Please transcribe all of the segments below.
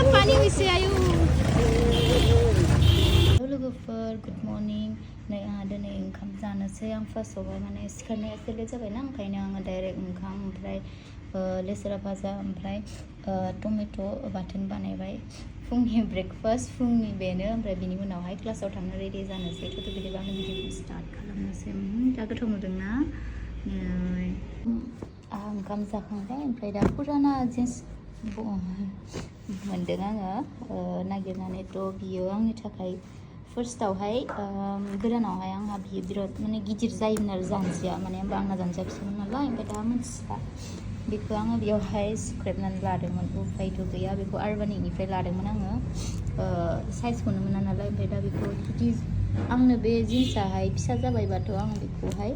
पानी वैसे आयु लोगोफोर गुड मर्निं नै आंहा दिनै ओंखाम जानोसै आं फार्स्टआवहाय माने सिखारनाया एसे लेट जाबायना ओंखायनो आङो डाइरेक्ट ओंखाम ओमफ्राय लेस्रा भाजा ओमफ्राय टमेट' बाथोन बानायबाय फुंनि ब्रेकफास्ट फुंनि बेनो ओमफ्राय बिनि उनावहाय क्लासाव थांनो रेडि जानोसै थ' बिदिबा आङो भिडिअखौ स्टार्ट खालामनोसै दा गोथाव नुदोंना आं ओंखाम जाखांबाय ओमफ्राय दा फुराना जिन्स मोनदों आङो नागिरनानै थ' बियो आंनि थाखाय फार्स्टआवहाय गोदानावहाय आंहा बियो बिराद माने गिदिर जायोमोन आरो जानजिया माने होमबा आंना जानजिया फिसामोन नालाय ओमफ्राय दा मिन्थिला बेखौ आङो बेयावहाय सुख्रेबनानै लादोंमोन उफायथ' गैया बेखौ आरबानिकनिफ्राय लादोंमोन आङो साइजखौनो मोना नालाय ओमफ्राय दा बेखौ जुदि आंनो बे जिन्सआहाय फिसा जाबायबाथ' आं बेखौहाय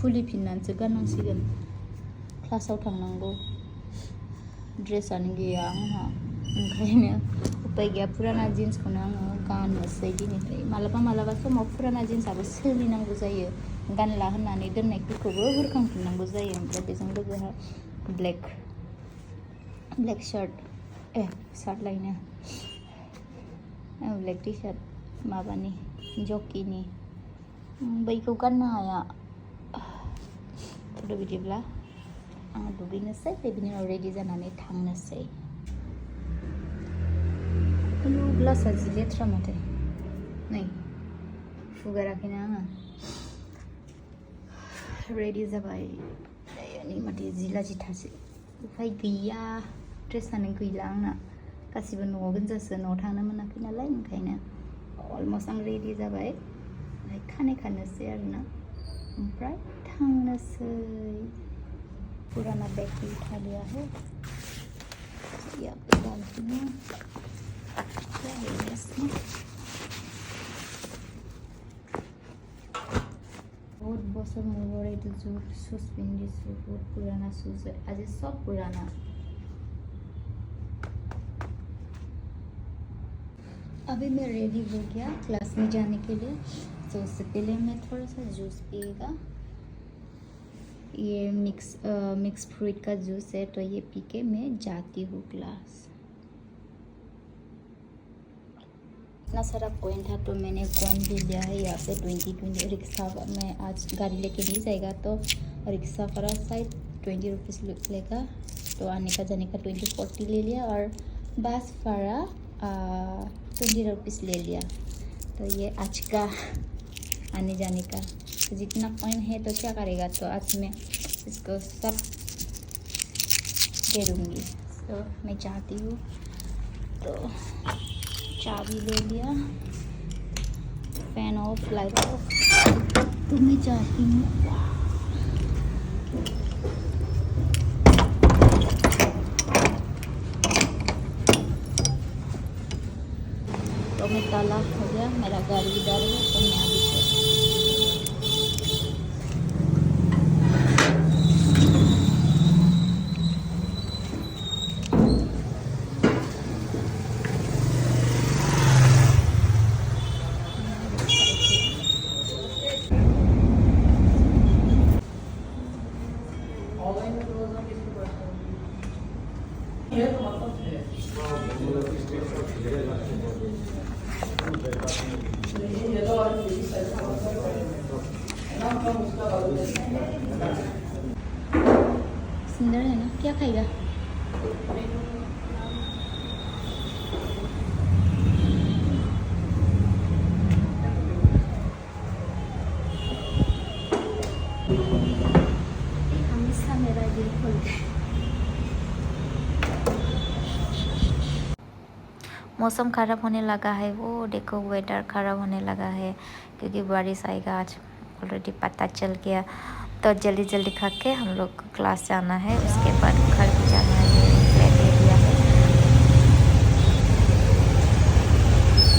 खुलिफिननानैसो गाननांसिगोन क्लासाव थांनांगौ ड्रेसआनो गैया आंहा ओंखायनो उपाय गैया फुराना जिन्सखौनो आङो गाननोसै दिनैफ्राय मालाबा समाव फुराना जिन्सआबो सोलिनांगौ जायो गानला होननानै दोननायफोरखौबो बुरखांफिननांगौ जायो ओमफ्राय बेजों लोगोसे ब्लेक शार्ट शार्ट लायनो ब्लेक टि शार्ट माबानि जकिनि बैखौ गाननो हाया थ' बिदिब्ला आङो दुगैनोसै बिनि उनाव रेडि जानानै थांनोसै ग्लासआ जि लेथ्रा माथो नै फुगाराखैना आङो रेडि जाबाय नै माथो जिला जिथासै उफाय गैया ड्रेसानो गैला आंना गासिबो न'आव गोजासो न'आव थांनो मोनाखै नालाय ओंखायनो अलमस्ट आं रेडि जाबाय ओमफ्राय खानाय खानोसै आरोना ओमफ्राय थांनोसै पुराना बैग भी उठा लिया है या डालती हूँ क्या है इसमें बहुत बছर मूवर ये शूज पिंदी बहुत पुराना शूज है आज सब पुराना अभी मैं रेडी हो गया क्लास में जाने के लिए तो उससे पहले मैं थोड़ा सा जूस पिएगा ये मिक्स फ्रूट का जूस है तो ये पी के मैं जाती हूँ क्लास इतना सारा कॉइन था तो मैंने कॉइन भी लिया है यहाँ पे 20 रिक्शा में आज गाड़ी लेके नहीं जाएगा तो रिक्शा का शायद 20 रुपीज़ लेगा तो आने का जाने का 20-40 ले लिया और बस भाड़ा 20 रुपीज़ ले लिया तो ये आज का आने जाने का तो जितना कॉइन है तो क्या करेगा तो आज मैं इसको सब दे दूँगी तो मैं चाहती हूँ तो चाबी ले लिया फैन ऑफ लाइट ऑफ तो मैं चाहती हूँ तो मैं ताला हो गया मेरा गाड़ी इधर है तो मैं अभी सुंदर है ना क्या खाएगा हमेशा मेरा दिल खोलता है मौसम ख़राब होने लगा है वो देखो वेदर ख़राब होने लगा है क्योंकि बारिश आएगा आज ऑलरेडी पता चल गया तो जल्दी जल्दी खा के हम लोग को क्लास जाना है उसके बाद घर भी जाना है ले लिया है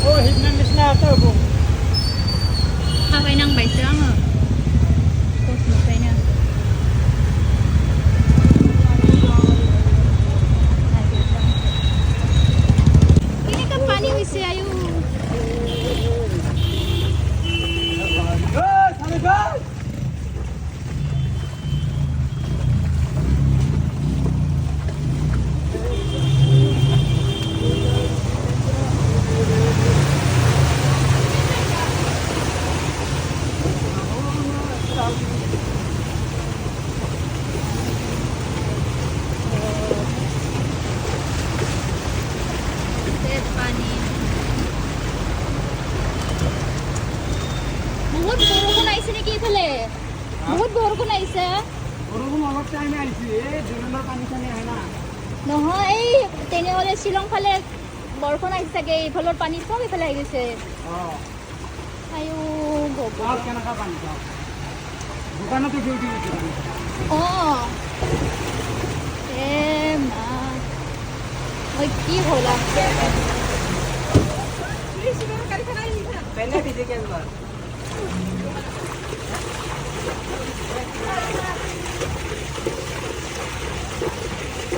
Oh, hitman misna atau bu? Habay nang baisyo ang coach mo pa na Kini ka pani wisi ayo এইফালে বহুত বৰষুণ আহিছে বৰষুণ অলপ টাইমে আহিছে এই জোৰেলৰ পানী চানী আহে না নহয় এই তেনেহ'লে শ্বিলং ফালে বৰষুণ আহিছে চাগে এইফালৰ পানী চব এইফালে আহি গৈছে অঁ আয়ো গাঁৱত কেনেকুৱা পানী গাঁৱত দোকানতো গৈ দি গৈছে পানী অঁ এ মা মই কি হ'লা पहले डीजे के अंदर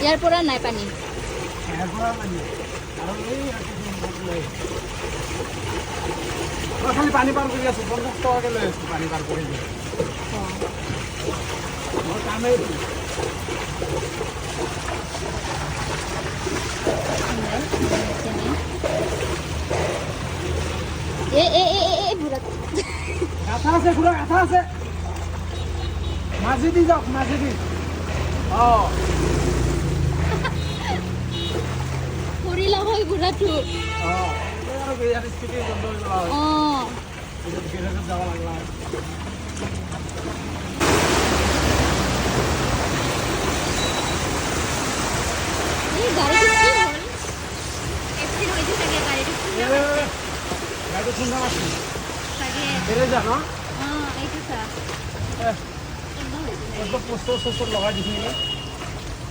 ইয়াৰ পৰা নাই পানী খালি পানী পাৰ কৰি আছো 50 টকাকে লৈ আছো পানী পাৰ কৰি মোৰ কামেই বুঢ়া গাথা আছে ঘূৰা গাথা আছে মাঝি দি যাওক মাঝি দি অঁ পৰিলা হয় বুঢ়াটো অঁ আৰু বিৰাট স্পিডে বন্ধ হৈ গ'ল অঁ গেৰেজত যাব লাগলা এই গাড়ীটো কি হ'ল এক্সিডেণ্ট হৈছে চাগে গাড়ীটো গাড়ীটো খুন্দা মাছি চাগে গেৰেজ ন অঁ এইটো চা একদম পোষ্টাৰ চোষ্টাৰ লগাই দিছে নেকি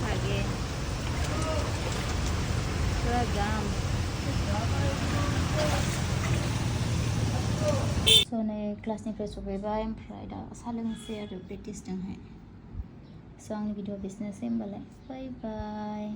চাগে পুৰা যাম So, kelasनिफ्राय सफैबाय ओमफ्राय दा साहा लोंसै आरो प्रेक्टिस दंहाय स' आंनि भिडिअ बिजनेसै होमबालाय बाय बाय